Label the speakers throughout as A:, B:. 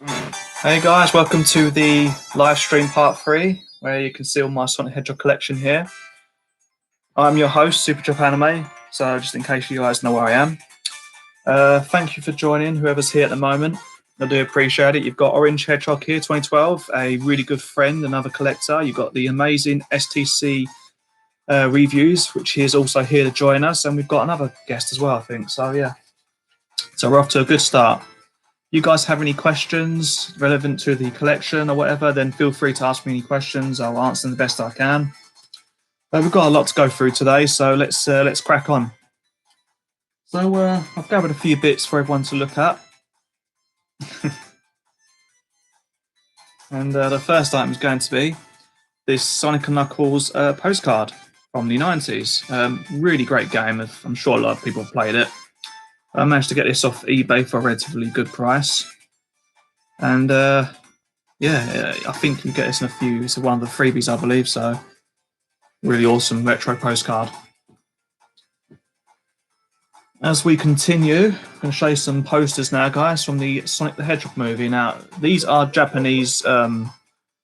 A: Hey guys, welcome to the live stream part 3, where you can see all my Sonic Hedgehog collection here. I'm your host, Super Japanime, so just in case you guys know where I am. Thank you for joining, whoever's here at the moment. I do appreciate it. You've got Orange Hedgehog here, 2012, a really good friend, another collector. You've got the amazing STC Reviews, which is also here to join us, and we've got another guest as well, I think. So yeah, so we're off to a good start. You guys have any questions relevant to the collection or whatever, then feel free to ask me any questions. I'll answer them the best I can. But we've got a lot to go through today, so let's crack on. So I've gathered a few bits for everyone to look at. And the first item is going to be this Sonic & Knuckles postcard from the 90s. Really great game. I'm sure a lot of people have played it. I managed to get this off eBay for a relatively good price. And yeah, I think you get this in a few. It's one of the freebies, I believe. So really awesome retro postcard. As we continue, I'm going to show you some posters now, guys, from the Sonic the Hedgehog movie. Now, these are Japanese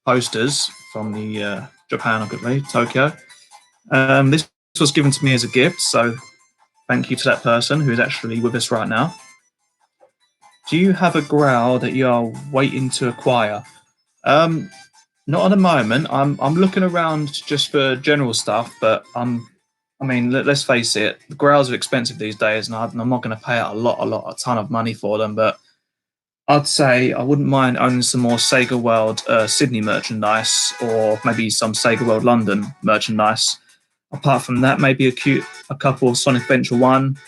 A: posters from the Japan, I believe, Tokyo. This was given to me as a gift, so thank you to that person who is actually with us right now. Do you have a growl that you are waiting to acquire? Not at the moment. I'm looking around just for general stuff, but I mean, let's face it, the growls are expensive these days, and I'm not going to pay out a ton of money for them. But I'd say I wouldn't mind owning some more Sega World Sydney merchandise, or maybe some Sega World London merchandise. Apart from that, maybe a couple of Sonic Adventure 1,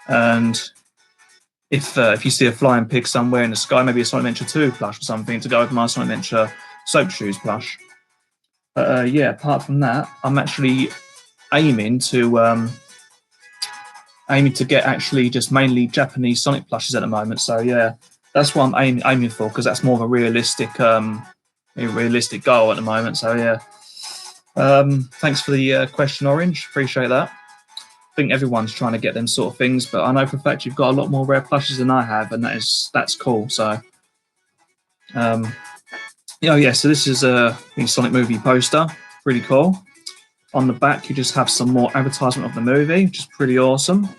A: and if you see a flying pig somewhere in the sky, maybe a Sonic Adventure 2 plush or something to go with my Sonic Adventure Soap Shoes plush. But yeah, apart from that, I'm actually aiming to get actually just mainly Japanese Sonic plushes at the moment. So yeah, that's what I'm aiming for, because that's more of a realistic goal at the moment. So yeah. Thanks for the question, Orange. Appreciate that. I think everyone's trying to get them sort of things, but I know for a fact you've got a lot more rare plushes than I have, and that's cool. So, yeah. So this is a Sonic movie poster. Pretty cool. On the back, you just have some more advertisement of the movie, which is pretty awesome.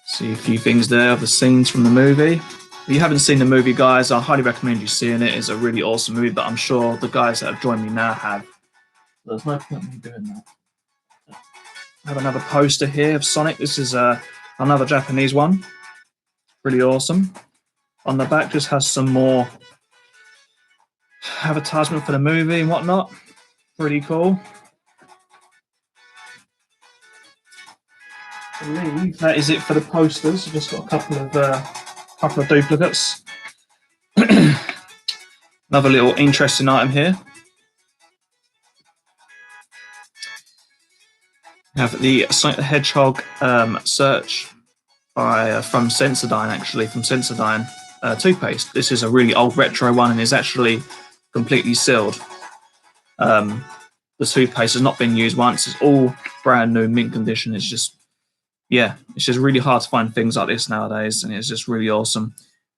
A: See a few things there of the scenes from the movie. If you haven't seen the movie, guys, I highly recommend you seeing it. It's a really awesome movie, but I'm sure the guys that have joined me now have. There's no point in me doing that. I have another poster here of Sonic. This is another Japanese one. Really awesome. On the back just has some more advertisement for the movie and whatnot. Pretty cool. I believe that is it for the posters. I've just got a couple of duplicates. Another little interesting item here. We have the Sonic the Hedgehog search from Sensodyne, actually, from Sensodyne toothpaste. This is a really old retro one and is actually completely sealed. The toothpaste has not been used once. It's all brand new, mint condition. It's just really hard to find things like this nowadays, and it's just really awesome.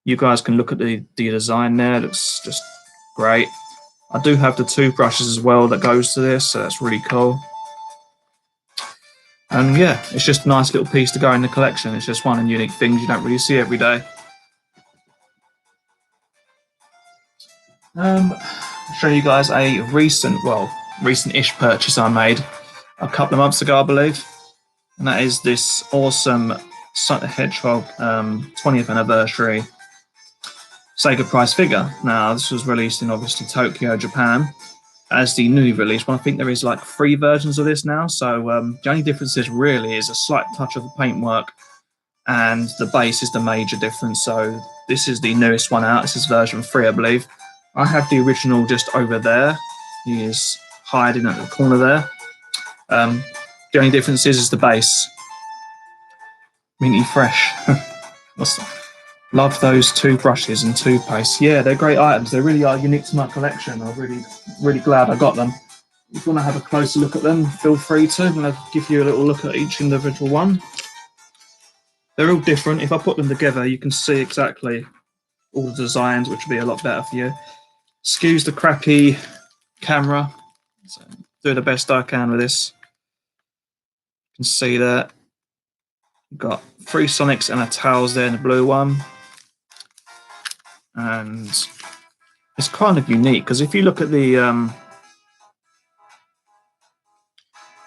A: You guys can look at the design there. It looks just great. I do have the toothbrushes as well that goes to this, so that's really cool. And yeah, it's just a nice little piece to go in the collection. It's just one of the unique things you don't really see every day. I'll show you guys a recent-ish purchase I made a couple of months ago, I believe. And that is this awesome Sonic the Hedgehog 20th anniversary Sega prize figure. Now, this was released in obviously Tokyo, Japan, as the newly released one. I think there is like 3 versions of this now. So the only difference is really is a slight touch of the paintwork, and the base is the major difference. So this is the newest one out. This is version 3, I believe. I have the original just over there. He is hiding at the corner there. The only difference is the base. Minty fresh. Love those toothbrushes and toothpaste. Yeah, they're great items. They really are unique to my collection. I'm really glad I got them. If you want to have a closer look at them, feel free to. I'm going to give you a little look at each individual one. They're all different. If I put them together, you can see exactly all the designs, which will be a lot better for you. Excuse the crappy camera. So do the best I can with this. You can see that. You've got 3 Sonics and a Tails there in the blue one. And it's kind of unique because if you look at the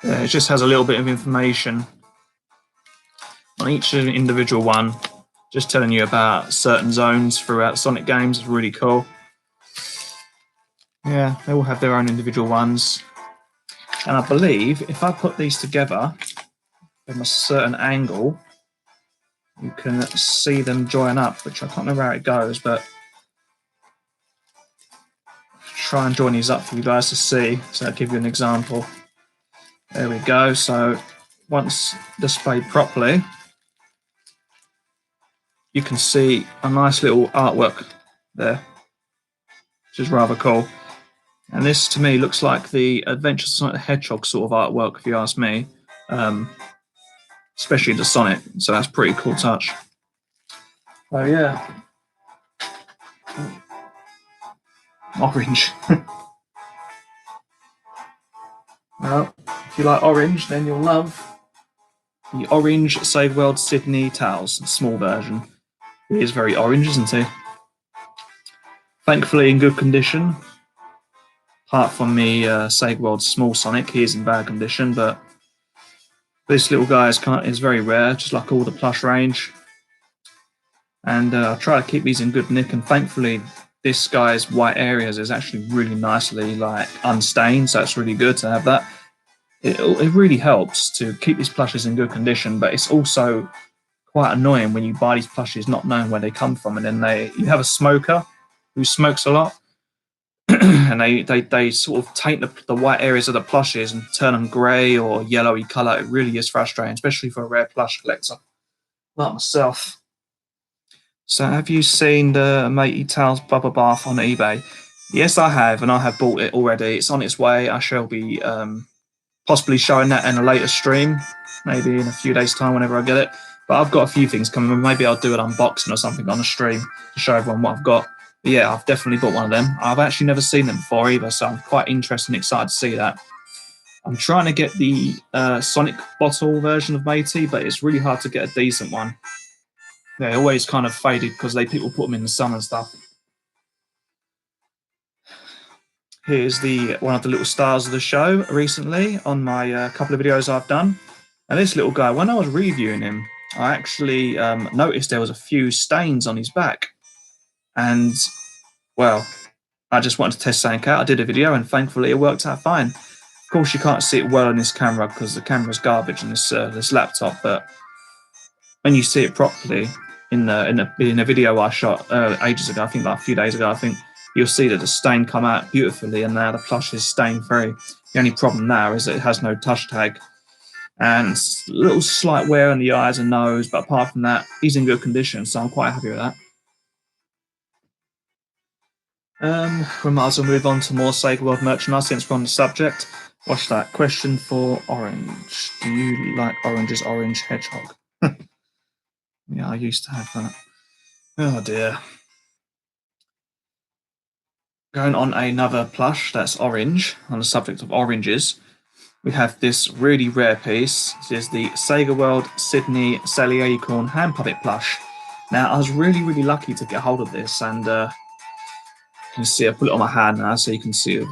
A: it just has a little bit of information on each individual one, just telling you about certain zones throughout Sonic games. Is really cool. Yeah, they all have their own individual ones. And I believe if I put these together from a certain angle, you can see them join up, which I can't remember how it goes, but try and join these up for you guys to see. So I'll give you an example. There we go. So once displayed properly, you can see a nice little artwork there, which is rather cool. And this to me looks like the Adventures of Sonic the Hedgehog sort of artwork, if you ask me, especially the Sonic. So that's pretty cool touch. Oh yeah, orange. Well, if you like orange, then you'll love the orange Save World Sydney Tails, small version. He is very orange, isn't he? Thankfully in good condition. Apart from the Save World Small Sonic, he is in bad condition, but this little guy is very rare, just like all the plush range. And I try to keep these in good nick, and thankfully this guy's white areas is actually really nicely unstained, so it's really good to have that. It really helps to keep these plushes in good condition, but it's also quite annoying when you buy these plushes not knowing where they come from, and then you have a smoker who smokes a lot, and they sort of taint the white areas of the plushes and turn them grey or yellowy colour. It really is frustrating, especially for a rare plush collector like myself. So have you seen the Matey Tails Bubble Bath on eBay? Yes, I have, and I have bought it already. It's on its way. I shall be possibly showing that in a later stream, maybe in a few days' time whenever I get it. But I've got a few things coming. Maybe I'll do an unboxing or something on the stream to show everyone what I've got. But yeah, I've definitely bought one of them. I've actually never seen them before either, so I'm quite interested and excited to see that. I'm trying to get the Sonic bottle version of Matey, but it's really hard to get a decent one. They're always kind of faded because people put them in the sun and stuff. Here's one of the little stars of the show recently on my couple of videos I've done. And this little guy, when I was reviewing him, I actually noticed there was a few stains on his back. And, well, I just wanted to test something out. I did a video and thankfully it worked out fine. Of course, you can't see it well on this camera because the camera's garbage in this laptop, but when you see it properly in a video I shot ages ago, I think like a few days ago, I think you'll see that the stain come out beautifully, and now the plush is stain free. The only problem now is that it has no touch tag and a little slight wear on the eyes and nose, but apart from that, he's in good condition, so I'm quite happy with that. We might as well move on to more Sega World merchandise since we're on the subject. Watch that. Question for Orange. Do you like Orange's Orange Hedgehog? Yeah, I used to have that. Oh dear. Going on another plush that's orange, on the subject of oranges, we have this really rare piece. This is the Sega World Sydney Sally Acorn hand puppet plush. Now, I was really, really lucky to get hold of this, and you can see I put it on my hand now, so you can see it.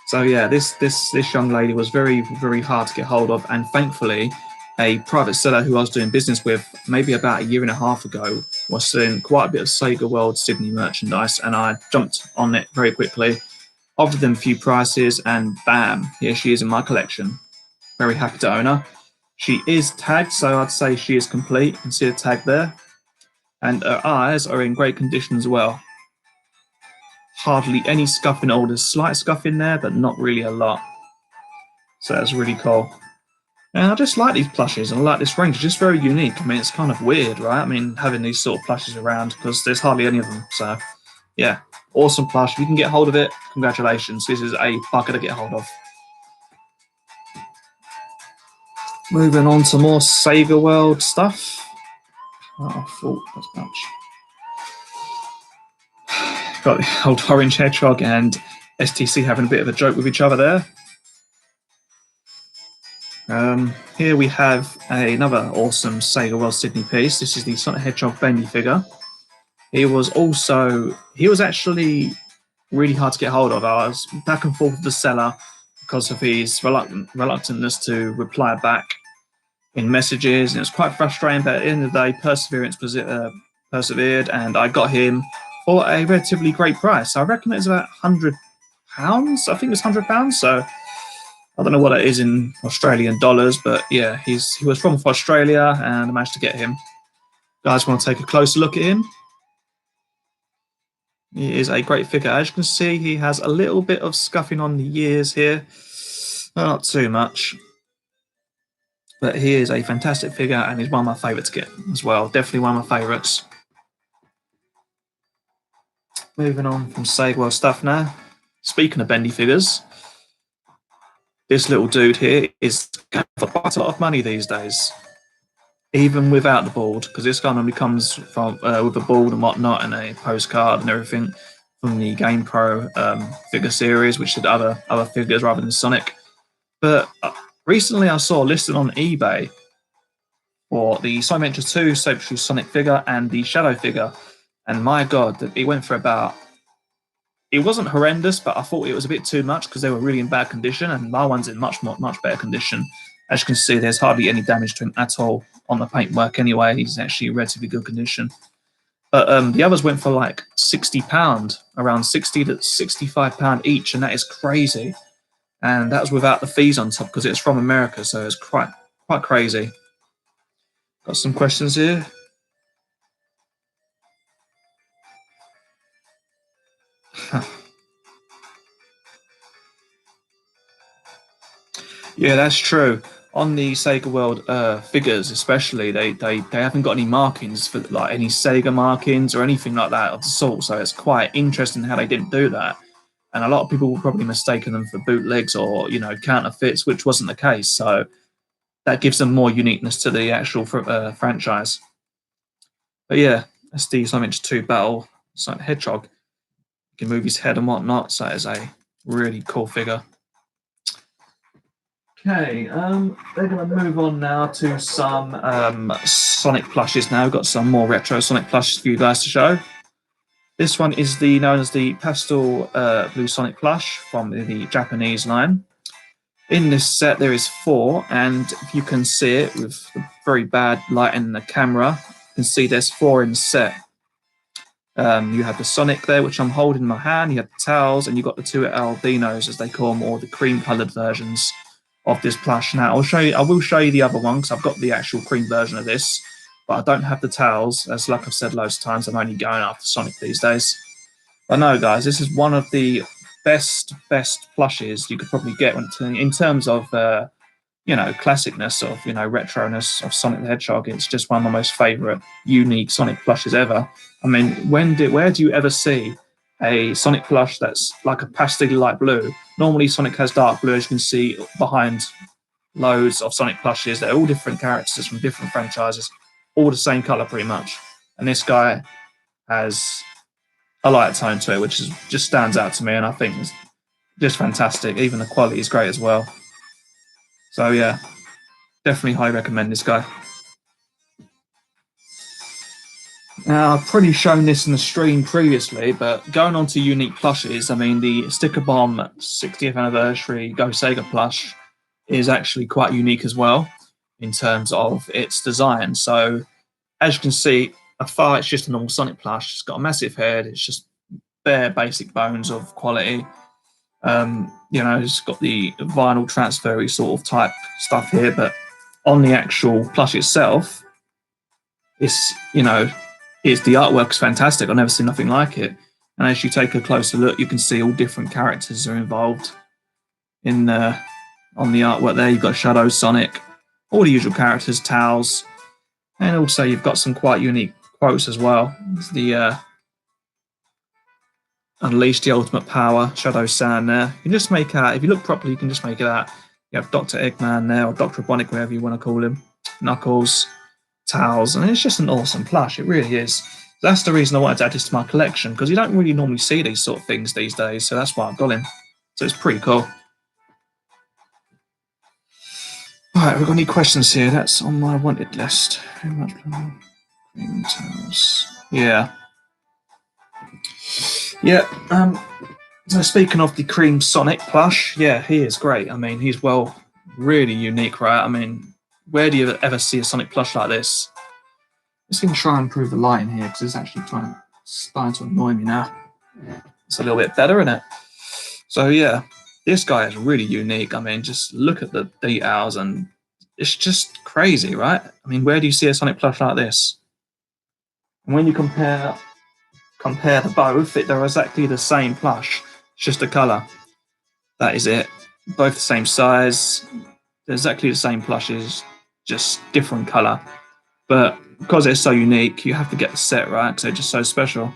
A: So yeah, this young lady was very, very hard to get hold of, and thankfully, a private seller who I was doing business with maybe about a year and a half ago was selling quite a bit of Sega World Sydney merchandise, and I jumped on it very quickly, offered them a few prices, and bam, here she is in my collection. Very happy to own her. She is tagged, so I'd say she is complete. You can see the tag there. And her eyes are in great condition as well. Hardly any scuff in all. There's slight scuff in there, but not really a lot. So that's really cool. And I just like these plushes, and I like this range. It's just very unique. I mean, it's kind of weird, right? I mean, having these sort of plushes around because there's hardly any of them. So, yeah, awesome plush. If you can get hold of it, congratulations. This is a bucket to get hold of. Moving on to more Sega World stuff. Oh, I thought as much. Got the old Orange Hedgehog and STC having a bit of a joke with each other there. Here we have another awesome Sega World Sydney piece. This is the Sonic Hedgehog Bendy figure. He was actually really hard to get hold of. I was back and forth with the seller because of his reluctantness to reply back in messages, and it was quite frustrating. But at the end of the day, perseverance persevered, and I got him for a relatively great price. I reckon it was about £100. I think it was £100. So I don't know what that is in Australian dollars, but yeah, he was from Australia, and I managed to get him. Guys, want to take a closer look at him? He is a great figure. As you can see, he has a little bit of scuffing on the ears here. Not too much. But he is a fantastic figure, and he's one of my favourites to get as well. Definitely one of my favourites. Moving on from Sega World stuff now. Speaking of bendy figures, this little dude here is going for quite a lot of money these days. Even without the board, because this guy normally comes from with a board and whatnot, and a postcard and everything from the Game Pro figure series, which did other figures rather than Sonic. But recently I saw listed on eBay for the Sonic Adventure 2 Saber Sonic figure and the Shadow figure, and my god, it went for about... It wasn't horrendous, but I thought it was a bit too much because they were really in bad condition, and my one's in much better condition. As you can see, there's hardly any damage to him at all on the paintwork anyway. He's actually in relatively good condition. But the others went for like £60, around £60 to £65 each, and that is crazy. And that was without the fees on top because it's from America, so it's quite crazy. Got some questions here. Yeah, that's true. On the Sega World figures, especially, they haven't got any markings for like any Sega markings or anything like that of the sort. So it's quite interesting how they didn't do that. And a lot of people will probably mistaken them for bootlegs or counterfeits, which wasn't the case. So that gives them more uniqueness to the actual franchise. But yeah, that's the Sonic 2 Battle Sonic Hedgehog. You can move his head and whatnot. So it's a really cool figure. Okay, they're going to move on now to some Sonic plushes now. We've got some more retro Sonic plushes for you guys to show. This one is known as the Pastel Blue Sonic plush from the Japanese line. In this set, there is 4, and if you can see it with the very bad light in the camera, you can see there's 4 in the set. You have the Sonic there, which I'm holding in my hand. You have the towels, and you've got the 2 albinos, as they call them, or the cream-coloured versions of this plush. Now, I will show you the other one because I've got the actual cream version of this, but I don't have the towels. As like I've said loads of times, I'm only going after Sonic these days. But no, guys, this is one of the best plushes you could probably get in terms of classicness of retroness of Sonic the Hedgehog. It's just one of my most favourite unique Sonic plushes ever. I mean, where do you ever see a Sonic plush that's like a pastel light blue? Normally Sonic has dark blue, as you can see behind loads of Sonic plushes. They're all different characters from different franchises, all the same colour pretty much. And this guy has a light tone to it, which just stands out to me, and I think it's just fantastic. Even the quality is great as well. So yeah, definitely highly recommend this guy. Now, I've pretty shown this in the stream previously, but going on to unique plushes, I mean, the Sticker Bomb 60th Anniversary Go Sega plush is actually quite unique as well in terms of its design. So, as you can see, afar it's just a normal Sonic plush. It's got a massive head. It's just bare basic bones of quality. It's got the vinyl transfer sort of type stuff here, but on the actual plush itself, it's the artwork's fantastic. I've never seen nothing like it. And as you take a closer look, you can see all different characters are involved in on the artwork there. You've got Shadow, Sonic, all the usual characters, Towels, and also you've got some quite unique quotes as well. It's the Unleash the ultimate power, Shadow Sand there. You can just make out, if you look properly, you can just make it out. You have Dr. Eggman there, or Dr. Robotnik, whatever you want to call him. Knuckles, Towels, and it's just an awesome plush. It really is. That's the reason I wanted to add this to my collection, because you don't really normally see these sort of things these days, so that's why I've got him. So it's pretty cool. Right, we've got any questions here? That's on my wanted list. Green towels. Yeah. Yeah. So speaking of the Cream Sonic plush, yeah, he is great. I mean, he's really unique, right? I mean, where do you ever see a Sonic plush like this? Just going to try and improve the lighting here because it's actually starting to annoy me now. It's a little bit better, isn't it? So yeah, this guy is really unique. I mean, just look at the details and it's just crazy, right? I mean, where do you see a Sonic plush like this? And when you compare the both, they're exactly the same plush. It's just the colour. That is it. Both the same size. They're exactly the same plushes, just different colour. But because they're so unique, you have to get the set right because they're just so special.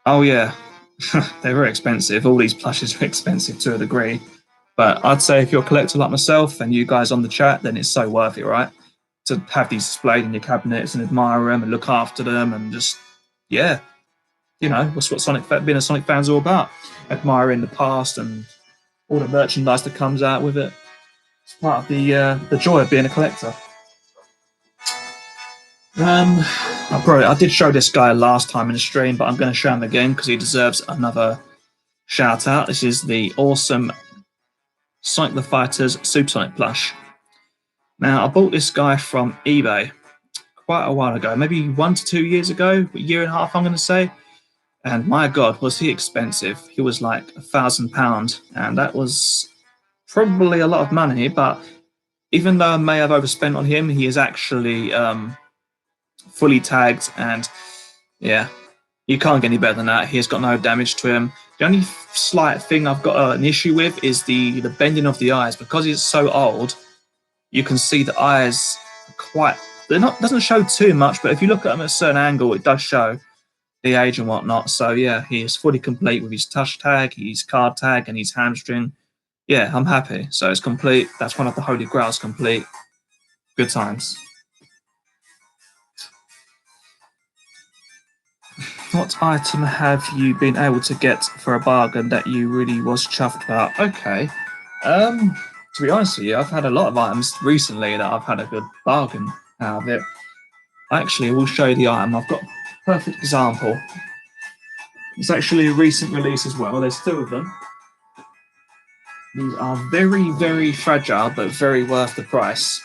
A: Oh yeah, they're very expensive. All these plushes are expensive to a degree. But I'd say if you're a collector like myself and you guys on the chat, then it's so worth it, right? To have these displayed in your cabinets and admire them and look after them and just, yeah, you know, that's what being a Sonic fan's all about. Admiring the past and all the merchandise that comes out with it. It's part of the joy of being a collector. I did show this guy last time in the stream, but I'm going to show him again because he deserves another shout out. This is the awesome Sonic the Fighters Supersonic plush. Now, I bought this guy from eBay quite a while ago, maybe 1 to 2 years ago, a year and a half, I'm going to say. And my God, was he expensive? He was like £1,000, and that was probably a lot of money. But even though I may have overspent on him, he is actually fully tagged, and yeah, you can't get any better than that. He has got no damage to him. The only slight thing I've got an issue with is the bending of the eyes. Because he's so old, you can see the eyes doesn't show too much, but if you look at them at a certain angle, it does show the age and whatnot. So yeah, he is fully complete with his touch tag, his card tag, and his hamstring. Yeah, I'm happy. So it's complete. That's one of the Holy Grails complete. Good times. What item have you been able to get for a bargain that you really was chuffed about? Okay. To be honest with you, I've had a lot of items recently that I've had a good bargain out of it. Actually, I will show you the item. I've got a perfect example. It's actually a recent release as well. There's 2 of them. These are very, very fragile, but very worth the price.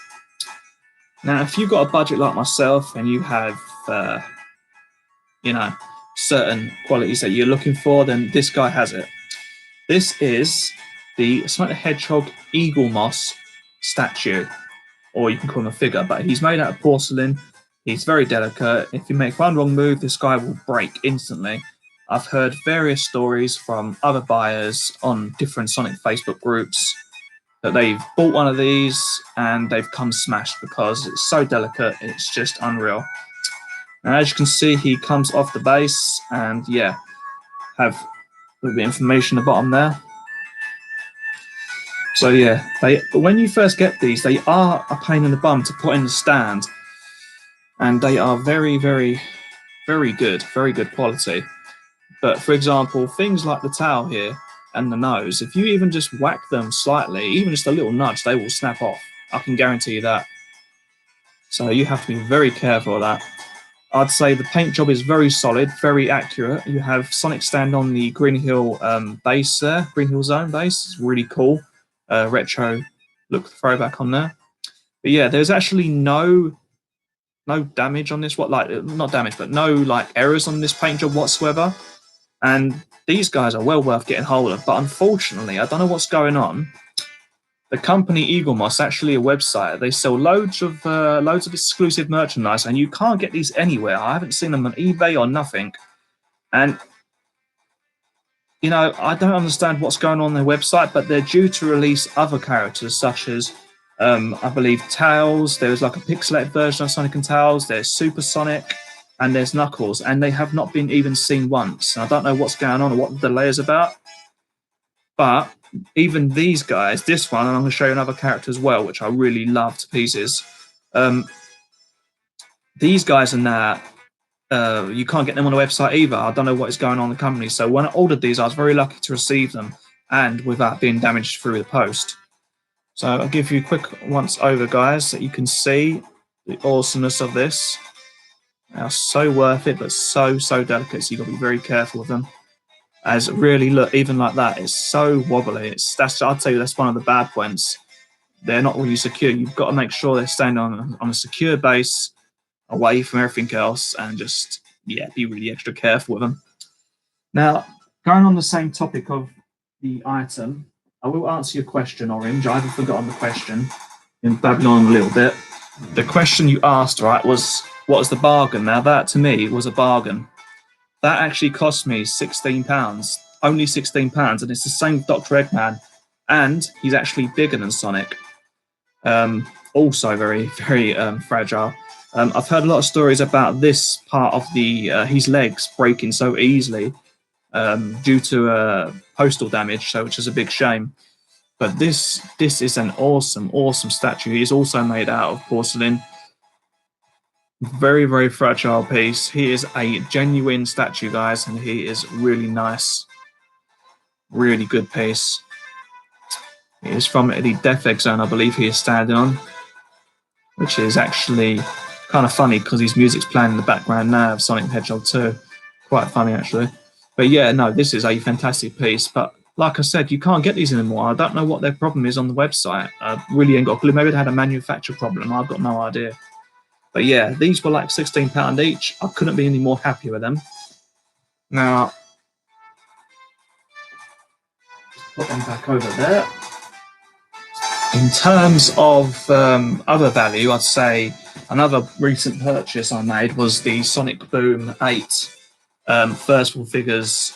A: Now, if you've got a budget like myself and you have, certain qualities that you're looking for, then this guy has it. This is the Sonic the Hedgehog Eagle Moss statue, or you can call him a figure, but he's made out of porcelain. He's very delicate. If you make one wrong move, this guy will break instantly. I've heard various stories from other buyers on different Sonic Facebook groups that they've bought one of these and they've come smashed because it's so delicate, it's just unreal. Now, as you can see, he comes off the base and yeah, have a little bit of information at the bottom there. So yeah, when you first get these, they are a pain in the bum to put in the stand, and they are very, very, very good quality. But for example, things like the tail here and the nose, if you even just whack them slightly, even just a little nudge, they will snap off. I can guarantee you that. So you have to be very careful of that. I'd say the paint job is very solid, very accurate. You have Sonic stand on the Green Hill base there, Green Hill Zone base. It's really cool. Retro look throwback on there. But yeah, there's actually no damage on this. Not damage, but no errors on this paint job whatsoever. And these guys are well worth getting hold of. But unfortunately, I don't know what's going on. The company Eagle Moss, actually a website, they sell loads of exclusive merchandise, and you can't get these anywhere. I haven't seen them on eBay or nothing. And I don't understand what's going on their website, but they're due to release other characters such as, I believe, Tails. There's like a pixelated version of Sonic and Tails. There's Super Sonic, and there's Knuckles, and they have not been even seen once. And I don't know what's going on or what the delay is about. But even these guys, this one, and I'm going to show you another character as well, which I really love to pieces. These guys are now, you can't get them on the website either. I don't know what is going on in the company. So when I ordered these, I was very lucky to receive them and without being damaged through the post. So I'll give you a quick once over, guys, so you can see the awesomeness of this. They are so worth it, but so delicate. So you've got to be very careful with them. As really, look, even like that, it's so wobbly. I'd tell you that's one of the bad points. They're not really secure. You've got to make sure they're staying on a secure base, away from everything else, and just be really extra careful with them. Now, going on the same topic of the item, I will answer your question, Orange. I haven't forgotten the question. In Babylon a little bit. The question you asked, right, was what was the bargain? Now that to me was a bargain. That actually cost me £16, only £16, and it's the same Dr. Eggman, and he's actually bigger than Sonic. Also very fragile. I've heard a lot of stories about this part of his legs breaking so easily due to postal damage, which is a big shame. But this is an awesome statue. He is also made out of porcelain. Very fragile piece. He is a genuine statue, guys, and he is really nice. Really good piece. He is from the Death Egg Zone, I believe he is standing on, which is actually kind of funny because his music's playing in the background now of Sonic the Hedgehog 2. Quite funny, actually. But yeah, no, this is a fantastic piece. But like I said, you can't get these anymore. I don't know what their problem is on the website. I really ain't got a clue. Maybe they had a manufacturer problem. I've got no idea. But yeah, these were like £16 each. I couldn't be any more happy with them. Now, put them back over there. In terms of other value, I'd say another recent purchase I made was the Sonic Boom 8 First World Figures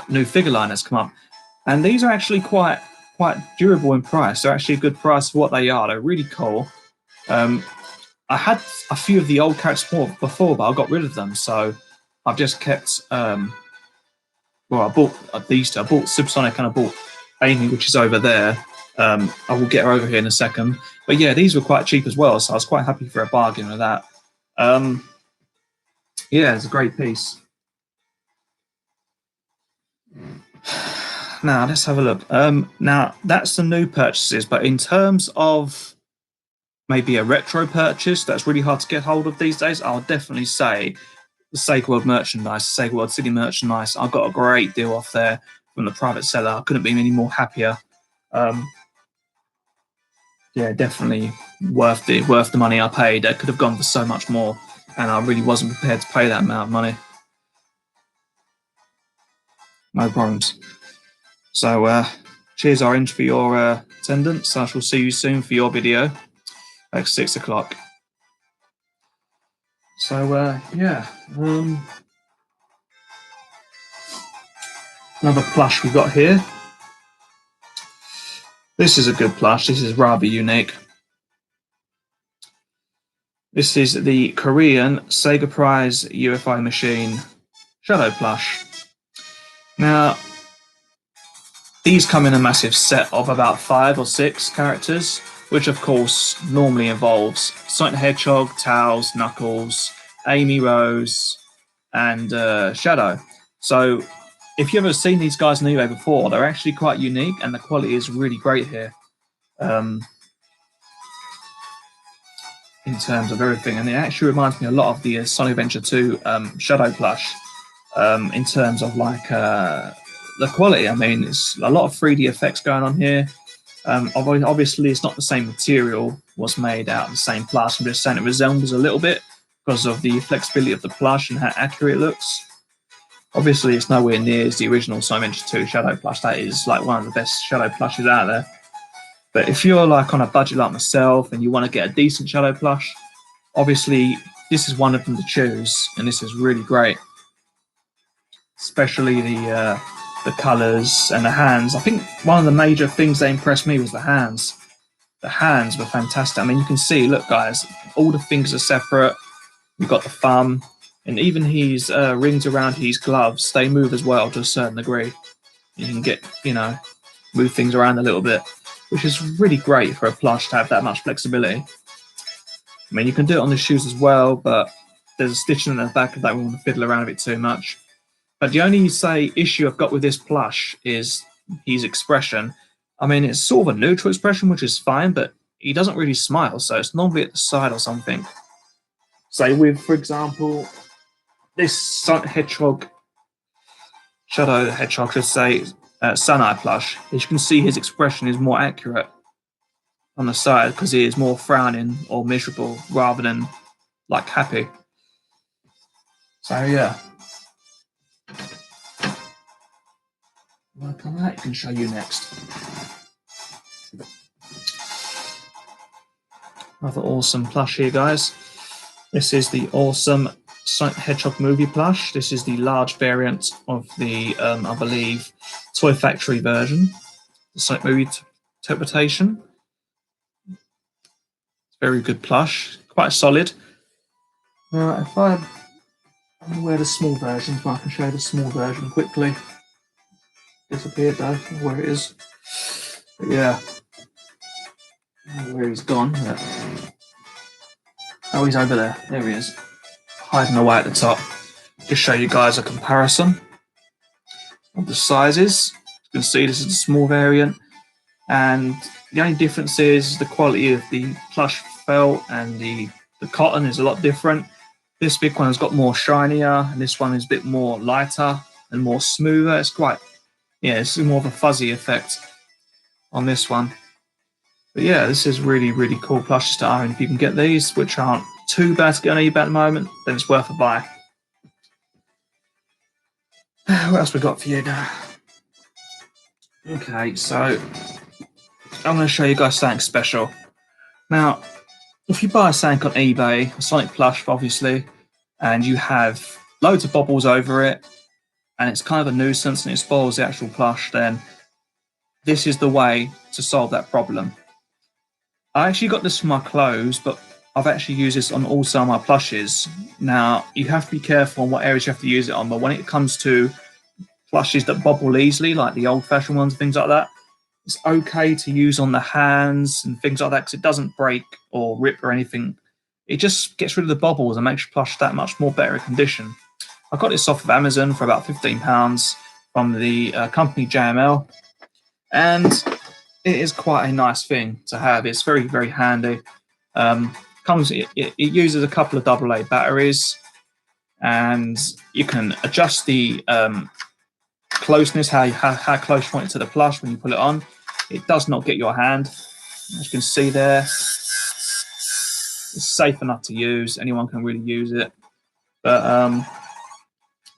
A: new figure line that's come up. And these are actually quite durable in price. They're actually a good price for what they are. They're really cool. I had a few of the old characters before, but I got rid of them. So I've just kept. I bought these two. I bought Supersonic and I bought Amy, which is over there. I will get her over here in a second. But yeah, these were quite cheap as well, so I was quite happy for a bargain with that. Yeah, it's a great piece. Now let's have a look. Now that's the new purchases, but in terms of maybe a retro purchase that's really hard to get hold of these days, I'll definitely say the Sega World merchandise, Sega World City merchandise. I got a great deal off there from the private seller. I couldn't be any more happier. Yeah, definitely worth the money I paid. I could have gone for so much more, and I really wasn't prepared to pay that amount of money. No problems. So, cheers, Orange, for your attendance. I shall see you soon for your video at 6 o'clock. So, yeah. Another plush we've got here. This is a good plush. This is rather unique. This is the Korean Sega Prize UFO Machine Shadow plush. Now, these come in a massive set of about 5 or 6 characters, which of course normally involves Sonic the Hedgehog, Tails, Knuckles, Amy Rose, and Shadow. So if you've ever seen these guys on eBay before, they're actually quite unique and the quality is really great here in terms of everything. And it actually reminds me a lot of the Sonic Adventure 2 Shadow plush in terms of like the quality. I mean, it's a lot of 3D effects going on here. Obviously, it's not the same material was made out of the same plush. I'm just saying it resembles a little bit because of the flexibility of the plush and how accurate it looks. Obviously, it's nowhere near as the original Sonic Adventure 2 Shadow plush. That is like one of the best Shadow plushes out there. But if you're like on a budget like myself and you want to get a decent Shadow plush, obviously this is one of them to choose, and this is really great. Especially the colours and the hands. I think one of the major things that impressed me was the hands. The hands were fantastic. I mean, you can see, look, guys, all the fingers are separate. You've got the thumb, and even his rings around his gloves, they move as well to a certain degree. You can get, you know, move things around a little bit, which is really great for a plush to have that much flexibility. I mean, you can do it on the shoes as well, but there's a stitching in the back of that. We want to fiddle around a bit too much. But the only, issue I've got with this plush is his expression. I mean, it's sort of a neutral expression, which is fine, but he doesn't really smile, so it's normally at the side or something. Say with, for example, this hedgehog, shadow hedgehog, should say, Suneye plush. As you can see, his expression is more accurate on the side because he is more frowning or miserable rather than like happy. So yeah. Work on that, I can show you next. Another awesome plush here, guys. This is the awesome Sonic the Hedgehog movie plush. This is the large variant of the, I believe, Toy Factory version, the Sonic movie interpretation. Very good plush, quite solid. Now, if I'm going to wear the small version, so I can show the small version quickly. Disappeared though, where it is. But yeah, where he's gone. Oh, he's over there. There he is, hiding away at the top. Just show you guys a comparison of the sizes. You can see this is the small variant, and the only difference is the quality of the plush felt, and the cotton is a lot different. This big one has got more shinier, and this one is a bit more lighter and more smoother. It's quite, yeah, it's more of a fuzzy effect on this one. But yeah, this is really, really cool plushes to own. If you can get these, which aren't too bad to get on eBay at the moment, then it's worth a buy. What else we got for you now? Okay, so I'm going to show you guys something special. Now, if you buy something on eBay, a Sonic plush obviously, and you have loads of bobbles over it, and it's kind of a nuisance and it spoils the actual plush, then this is the way to solve that problem. I actually got this for my clothes, but I've actually used this on also my plushes. Now, you have to be careful on what areas you have to use it on, but when it comes to plushes that bobble easily, like the old-fashioned ones, things like that, it's okay to use on the hands and things like that because it doesn't break or rip or anything. It just gets rid of the bobbles and makes your plush that much more better condition. I got this off of Amazon for about £15 from the company JML, and it is quite a nice thing to have. It's very, very handy. It uses a couple of AA batteries, and you can adjust the closeness, how close you want it to the plush when you put it on. It does not get your hand. As you can see there, it's safe enough to use. Anyone can really use it. But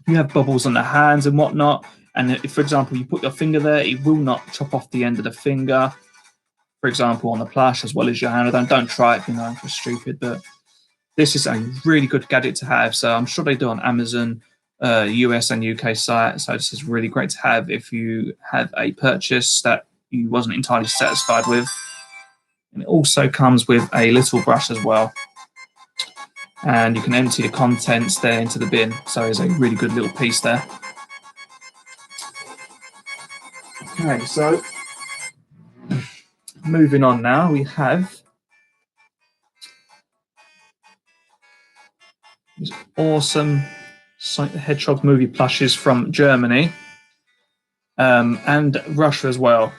A: if you have bubbles on the hands and whatnot, and if, for example, you put your finger there, it will not chop off the end of the finger, for example, on the plush as well as your hand. Don't try it, it's stupid. But this is a really good gadget to have. So I'm sure they do on Amazon, US and UK site. So this is really great to have if you have a purchase that you wasn't entirely satisfied with. And it also comes with a little brush as well. And you can empty the contents there into the bin. So it's a really good little piece there. Okay, so moving on now, we have these awesome Sonic the Hedgehog movie plushes from Germany and Russia as well.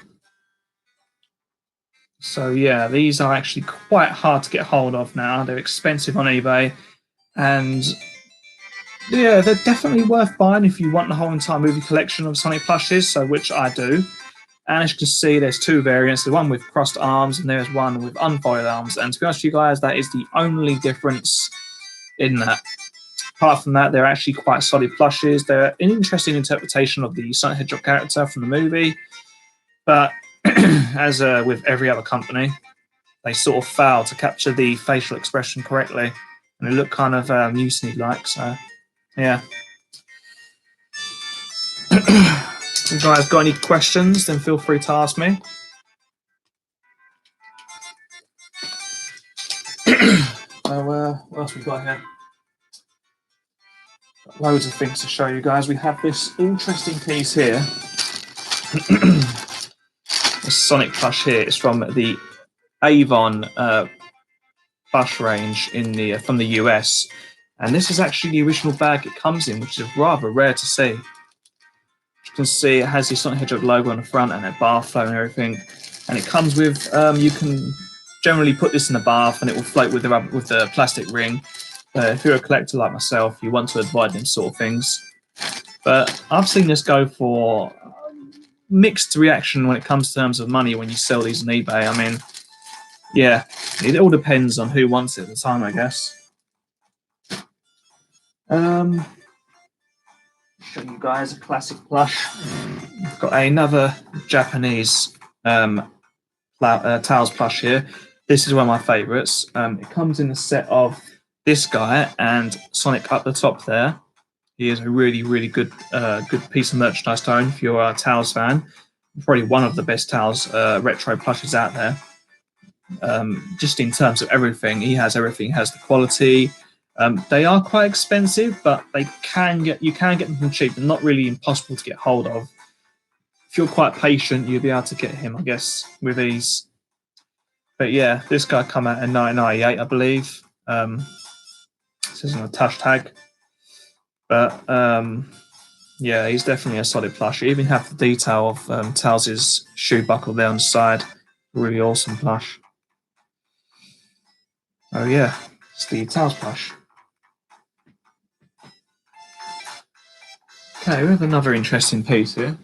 A: So yeah, these are actually quite hard to get hold of now. They're expensive on eBay, and yeah, they're definitely worth buying if you want the whole entire movie collection of Sonic plushes, so which I do. And as you can see, there's two variants, the one with crossed arms and there's one with unfolded arms. And to be honest with you guys, that is the only difference in that. Apart from that, they're actually quite solid plushes. They're an interesting interpretation of the Sonic Hedgehog character from the movie. But as with every other company, they sort of fail to capture the facial expression correctly. And they look kind of muesli-like, so yeah. If you guys got any questions, then feel free to ask me. What else we got here? Got loads of things to show you guys. We have this interesting piece here. Sonic plush here is from the Avon plush range from the US, and this is actually the original bag it comes in, which is rather rare to see. You can see it has the Sonic Hedgehog logo on the front and a bath flow and everything, and it comes with you can generally put this in the bath and it will float with the plastic ring. If you're a collector like myself, you want to avoid them sort of things. But I've seen this go for mixed reaction when it comes to terms of money when you sell these on eBay. I mean, yeah, it all depends on who wants it at the time, I guess. Show you guys a classic plush. I've got another Japanese Tails plush here. This is one of my favourites. It comes in a set of this guy and Sonic up the top there. He is a really, really good piece of merchandise to own if you're a Tails fan. Probably one of the best Tails retro plushes out there. Just in terms of everything, he has everything. He has the quality. They are quite expensive, but you can get them from cheap. They're not really impossible to get hold of. If you're quite patient, you'll be able to get him, I guess, with ease. But yeah, this guy come out in 1998, I believe. This isn't a touch tag, but yeah, he's definitely a solid plush. You even have the detail of Tails' shoe buckle there on the side. Really awesome plush. Oh yeah, it's the Tails plush. Okay, we have another interesting piece here.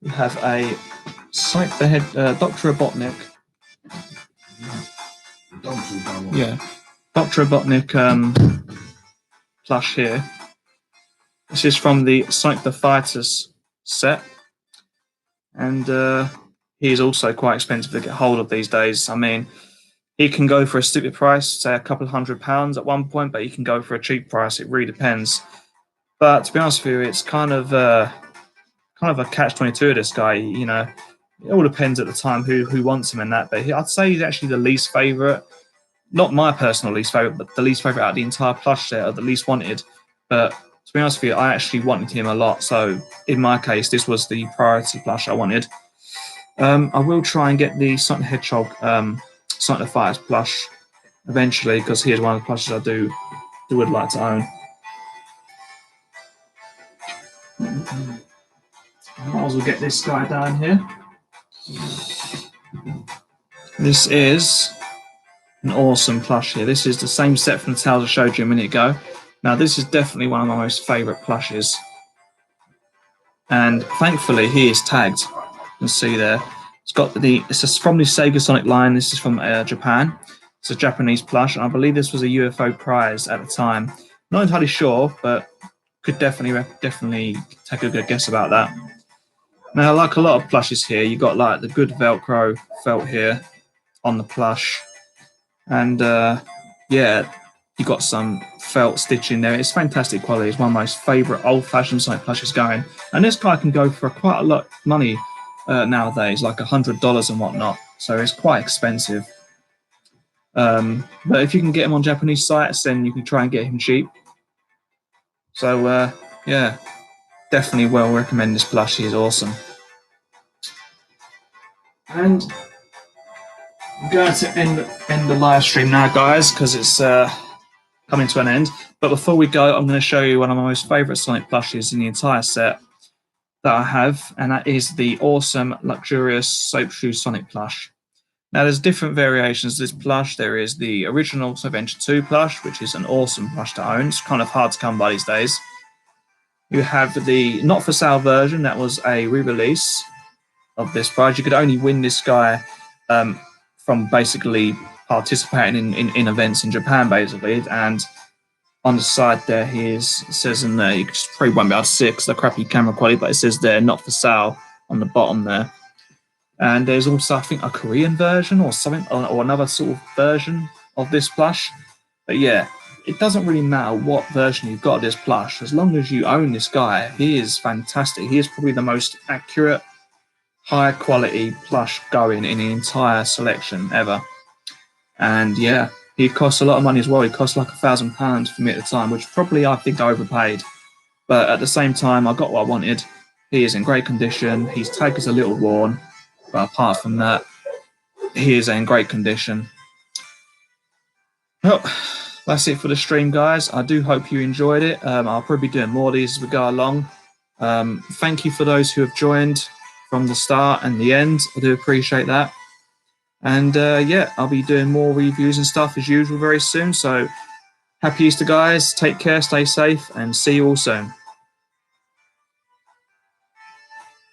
A: We have a Sonic the Hedgehog, Dr. Robotnik. Yeah, Dr. Robotnik plush here. This is from the Sonic the Fighters set, and he is also quite expensive to get hold of these days. I mean, he can go for a stupid price, say a couple of £100 at one point, but he can go for a cheap price. It really depends. But to be honest with you, it's kind of a catch-22 of this guy. You know, it all depends at the time who wants him and that. But I'd say he's actually the least favourite. Not my personal least favourite, but the least favourite out of the entire plush set, or the least wanted. But to be honest with you, I actually wanted him a lot. So in my case, this was the priority plush I wanted. I will try and get the Sonic the Hedgehog Sonic the Fighters plush eventually, because he is one of the plushes I would like to own. I might as well get this guy down here. This is an awesome plush here. This is the same set from the Tails I showed you a minute ago. Now, this is definitely one of my most favourite plushes. And thankfully, he is tagged. You can see there. This is from the Sega Sonic line. This is from Japan. It's a Japanese plush, and I believe this was a UFO prize at the time. Not entirely sure, but could definitely take a good guess about that. Now, like a lot of plushes here, you got like the good Velcro felt here on the plush, and yeah, you got some felt stitching there. It's fantastic quality. It's one of my most favourite old-fashioned Sonic plushes going, and this guy can go for quite a lot of money nowadays, like $100 and whatnot. So it's quite expensive. But if you can get him on Japanese sites, then you can try and get him cheap. So yeah, definitely well recommend this plush. He's awesome. And I'm going to end the live stream now, guys, because it's coming to an end. But before we go, I'm going to show you one of my most favourite Sonic plushes in the entire set that I have, and that is the awesome, luxurious Soap Shoe Sonic plush. Now, there's different variations of this plush. There is the original Sonic Adventure 2 plush, which is an awesome plush to own. It's kind of hard to come by these days. You have the not-for-sale version. That was a re-release of this prize. You could only win this guy from basically participating in events in Japan, basically. And on the side there, it says in there, you probably won't be able to see it because of the crappy camera quality, but it says there, not for sale on the bottom there. And there's also, I think, a Korean version or something, or another sort of version of this plush. But yeah, it doesn't really matter what version you've got of this plush. As long as you own this guy, he is fantastic. He is probably the most accurate, high-quality plush going in the entire selection ever. And yeah, he costs a lot of money as well. He cost like £1,000 for me at the time, which probably I think I overpaid. But at the same time, I got what I wanted. He is in great condition. His tag is a little worn, but apart from that, he is in great condition. Well, that's it for the stream, guys. I do hope you enjoyed it. I'll probably be doing more of these as we go along. Thank you for those who have joined from the start and the end. I do appreciate that. And yeah, I'll be doing more reviews and stuff as usual very soon. So happy Easter, guys. Take care, stay safe, and see you all soon.